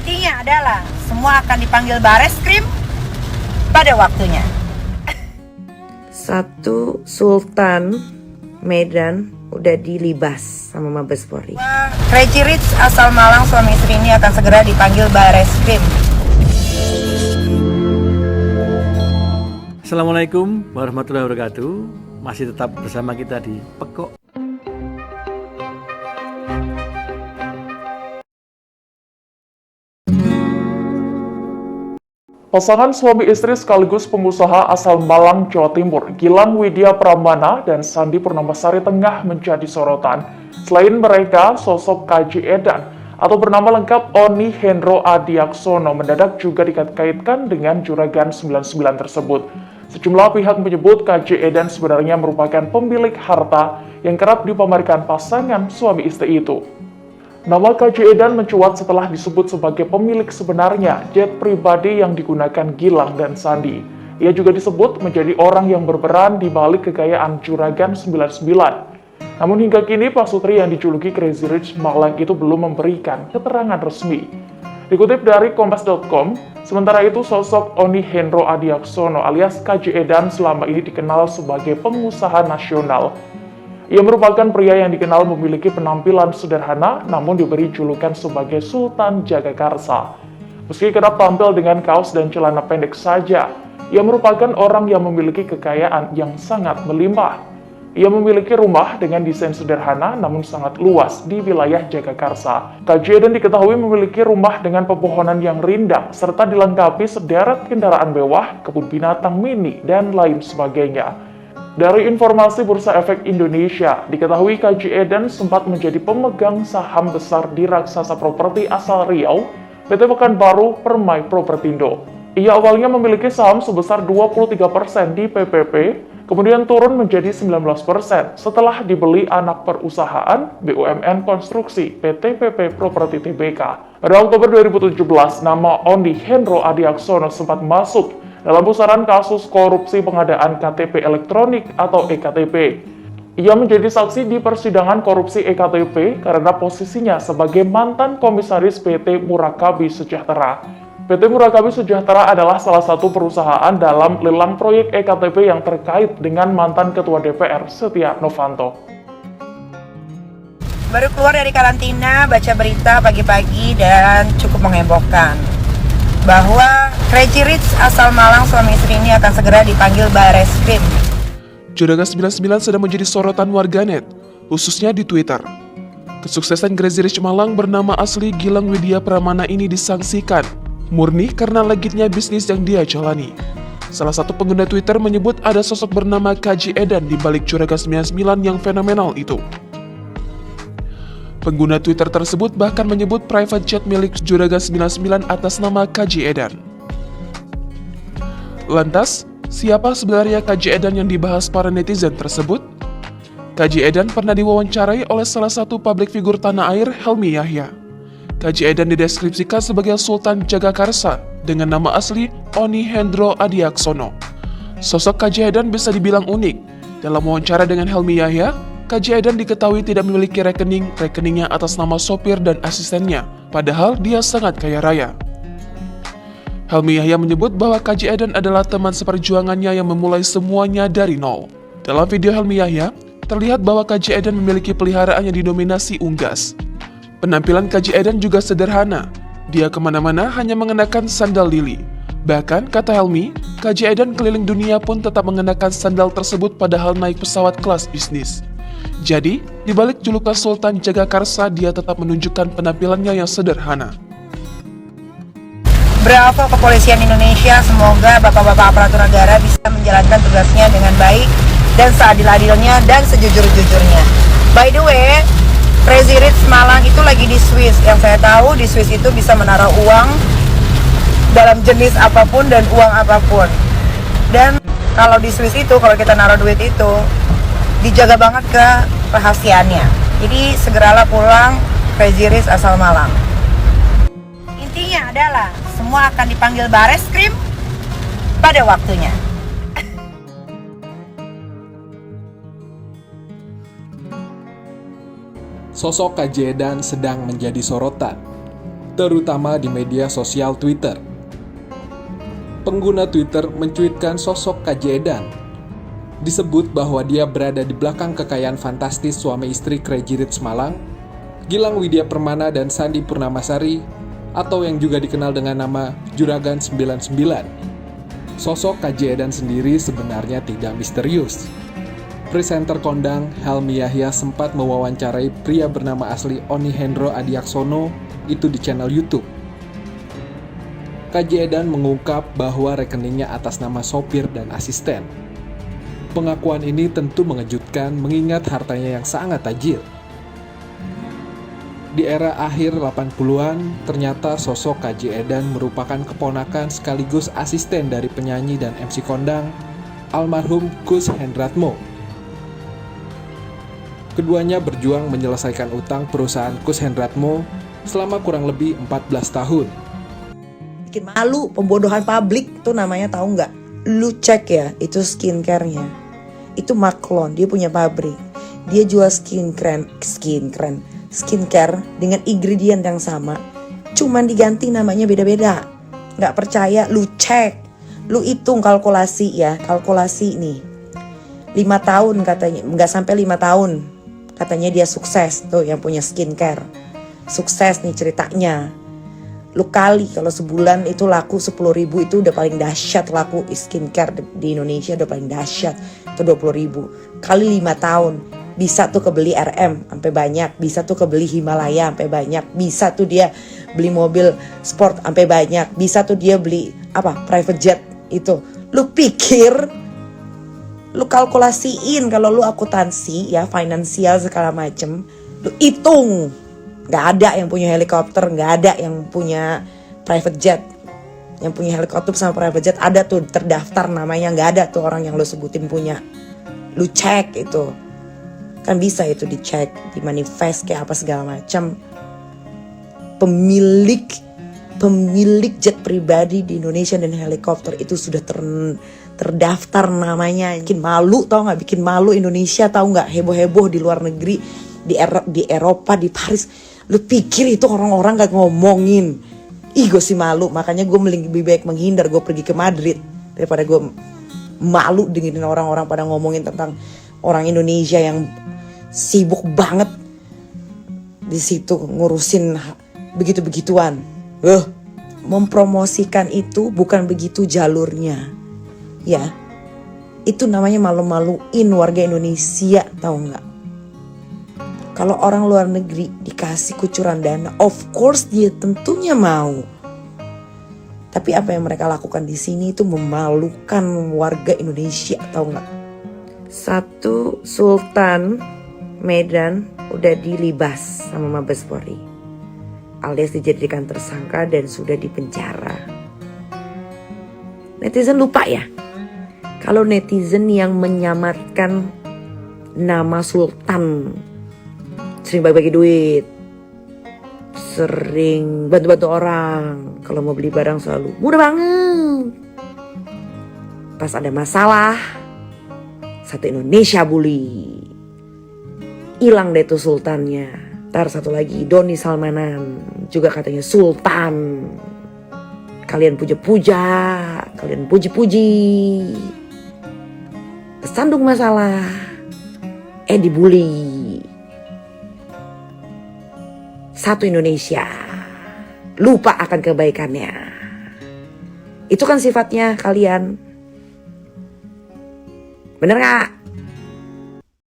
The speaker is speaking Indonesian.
Intinya adalah semua akan dipanggil Bareskrim pada waktunya. Satu Sultan Medan udah dilibas sama Mabes Polri. Crazy Rich asal Malang suami istri ini akan segera dipanggil Bareskrim. Assalamualaikum warahmatullahi wabarakatuh. Masih tetap bersama kita di Pekok. Pasangan suami istri sekaligus pengusaha asal Malang, Jawa Timur, Gilang Widya Pramana dan Sandi Purnamasari tengah menjadi sorotan. Selain mereka, sosok KJ Edan atau bernama lengkap Oni Hendro Adiaksono mendadak juga dikait-kaitkan dengan Juragan 99 tersebut. Sejumlah pihak menyebut KJ Edan sebenarnya merupakan pemilik harta yang kerap dipamerkan pasangan suami istri itu. Nama KJ Edan mencuat setelah disebut sebagai pemilik sebenarnya jet pribadi yang digunakan Gilang dan Sandi. Ia juga disebut menjadi orang yang berperan di balik kekayaan Juragan 99. Namun hingga kini pasutri yang dijuluki Crazy Rich Malang itu belum memberikan keterangan resmi. Dikutip dari Kompas.com, sementara itu sosok Oni Hendro Adiaksono alias KJ Edan selama ini dikenal sebagai pengusaha nasional. Ia merupakan pria yang dikenal memiliki penampilan sederhana, namun diberi julukan sebagai Sultan Jagakarsa. Meski kerap tampil dengan kaos dan celana pendek saja, ia merupakan orang yang memiliki kekayaan yang sangat melimpah. Ia memiliki rumah dengan desain sederhana namun sangat luas di wilayah Jagakarsa. KJ Edan diketahui memiliki rumah dengan pepohonan yang rindang, serta dilengkapi sederet kendaraan mewah, kebun binatang mini, dan lain sebagainya. Dari informasi Bursa Efek Indonesia, diketahui KJ Edan sempat menjadi pemegang saham besar di raksasa properti asal Riau, PT Pekanbaru Permai Propertindo. Ia awalnya memiliki saham sebesar 23% di PPP, kemudian turun menjadi 19% setelah dibeli anak perusahaan BUMN Konstruksi PT PP Properti Tbk. Pada Oktober 2017, nama Oni Hendro Adiaksono sempat masuk dalam pusaran kasus korupsi pengadaan KTP elektronik atau EKTP. Ia menjadi saksi di persidangan korupsi EKTP karena posisinya sebagai mantan komisaris PT Murakabi Sejahtera. PT Murakabi Sejahtera adalah salah satu perusahaan dalam lelang proyek EKTP yang terkait dengan mantan Ketua DPR Setia Novanto. Baru keluar dari karantina, baca berita pagi-pagi dan cukup menghebohkan bahwa Crazy Rich asal Malang suami istri ini akan segera dipanggil Bareskrim. Juragan 99 sedang menjadi sorotan warganet, khususnya di Twitter. Kesuksesan Crazy Rich Malang bernama asli Gilang Widya Pramana ini disangsikan murni karena legitnya bisnis yang dia jalani. Salah satu pengguna Twitter menyebut ada sosok bernama KJ Edan di balik Juragan 99 yang fenomenal itu. Pengguna Twitter tersebut bahkan menyebut private jet milik Juragan 99 atas nama KJ Edan. Lantas, siapa sebenarnya KJ Edan yang dibahas para netizen tersebut? KJ Edan pernah diwawancarai oleh salah satu publik figur tanah air, Helmi Yahya. KJ Edan dideskripsikan sebagai Sultan Jagakarsa dengan nama asli Oni Hendro Adiaksono. Sosok KJ Edan bisa dibilang unik. Dalam wawancara dengan Helmi Yahya, KJ Edan diketahui tidak memiliki rekeningnya atas nama sopir dan asistennya, padahal dia sangat kaya raya. Helmi Yahya menyebut bahwa KJ Edan adalah teman seperjuangannya yang memulai semuanya dari nol. Dalam video Helmi Yahya, terlihat bahwa KJ Edan memiliki peliharaan yang didominasi unggas. Penampilan KJ Edan juga sederhana, dia kemana-mana hanya mengenakan sandal lili. Bahkan, kata Helmi, KJ Edan keliling dunia pun tetap mengenakan sandal tersebut padahal naik pesawat kelas bisnis. Jadi, di balik julukan Sultan Jagakarsa, dia tetap menunjukkan penampilannya yang sederhana. Bravo Kepolisian Indonesia, semoga bapak-bapak aparatur negara bisa menjalankan tugasnya dengan baik dan seadil-adilnya dan sejujur-jujurnya. By the way, Crazy Rich Malang itu lagi di Swiss. Yang saya tahu di Swiss itu bisa menaruh uang dalam jenis apapun dan uang apapun. Dan kalau di Swiss itu, kalau kita naruh duit itu, dijaga banget ke rahasianya. Jadi segeralah pulang Crazy Rich asal Malang. Intinya adalah semua akan dipanggil Bareskrim pada waktunya. Sosok KJ Edan sedang menjadi sorotan. terutama di media sosial Twitter. Pengguna Twitter mencuitkan sosok KJ Edan. Disebut bahwa dia berada di belakang kekayaan fantastis suami istri Crazy Rich Malang, Gilang Widya Permana dan Sandi Purnamasari, atau yang juga dikenal dengan nama Juragan 99. Sosok KJ Edan sendiri sebenarnya tidak misterius. Presenter kondang Helmi Yahya sempat mewawancarai pria bernama asli Oni Hendro Adiaksono itu di channel YouTube. KJ Edan mengungkap bahwa rekeningnya atas nama sopir dan asisten. Pengakuan ini tentu mengejutkan mengingat hartanya yang sangat tajir. Di era akhir 80-an, ternyata sosok KJ Edan merupakan keponakan sekaligus asisten dari penyanyi dan MC kondang almarhum Kus Hendratmo. Keduanya berjuang menyelesaikan utang perusahaan Kus Hendratmo selama kurang lebih 14 tahun. Bikin malu, pembodohan publik tuh namanya, tahu nggak? Lu cek ya, itu skincare-nya. Itu Maklon, dia punya pabrik. Dia jual skincare dengan ingredient yang sama. Cuman diganti namanya beda-beda. Nggak percaya, lu cek. Lu hitung kalkulasi ya, kalkulasi nih. 5 tahun katanya, nggak sampai 5 tahun. Katanya dia sukses tuh yang punya skincare. Sukses nih ceritanya. Lu kali kalau sebulan itu laku 10.000 itu udah paling dahsyat laku skincare di Indonesia udah paling dahsyat. Itu 20.000 kali 5 tahun. Bisa tuh kebeli RM sampai banyak, bisa tuh kebeli Himalaya sampai banyak, bisa tuh dia beli mobil sport sampai banyak, bisa tuh dia beli private jet itu. Lu pikir, lu kalkulasiin kalau lu akuntansi ya, finansial segala macem, lu hitung. Gak ada yang punya helikopter, gak ada yang punya private jet. Yang punya helikopter sama private jet ada tuh terdaftar namanya, gak ada tuh orang yang lu sebutin punya. Lu cek itu. Kan bisa itu dicek, di manifest kayak apa segala macam. Pemilik jet pribadi di Indonesia dan helikopter itu sudah terdaftar namanya. Bikin malu tau gak? Bikin malu Indonesia tau gak? Heboh-heboh di luar negeri, di Eropa, di Paris. Lu pikir itu orang-orang gak ngomongin? Ih, gue sih malu. Makanya gue lebih baik menghindar. Gue pergi ke Madrid daripada gue malu dengerin orang-orang pada ngomongin tentang orang Indonesia yang sibuk banget di situ ngurusin begitu-begituan. Mempromosikan itu bukan begitu jalurnya. Ya, itu namanya malu-maluin warga Indonesia, tahu nggak? Kalau orang luar negeri dikasih kucuran dana, of course dia tentunya mau. Tapi apa yang mereka lakukan di sini itu memalukan warga Indonesia, tahu nggak? Satu, Sultan Medan udah dilibas sama Mabes Polri, alias dijadikan tersangka dan sudah dipenjara. Netizen lupa ya, kalau netizen yang menyamarkan nama Sultan, sering bagi-bagi duit, sering bantu-bantu orang, kalau mau beli barang selalu mudah banget. Pas ada masalah, satu Indonesia bully, hilang deh tuh sultannya. Ntar satu lagi Doni Salmanan juga katanya sultan. Kalian puja-puja, kalian puji-puji, kesandung masalah, dibully. Satu Indonesia, lupa akan kebaikannya. Itu kan sifatnya kalian. Bener gak?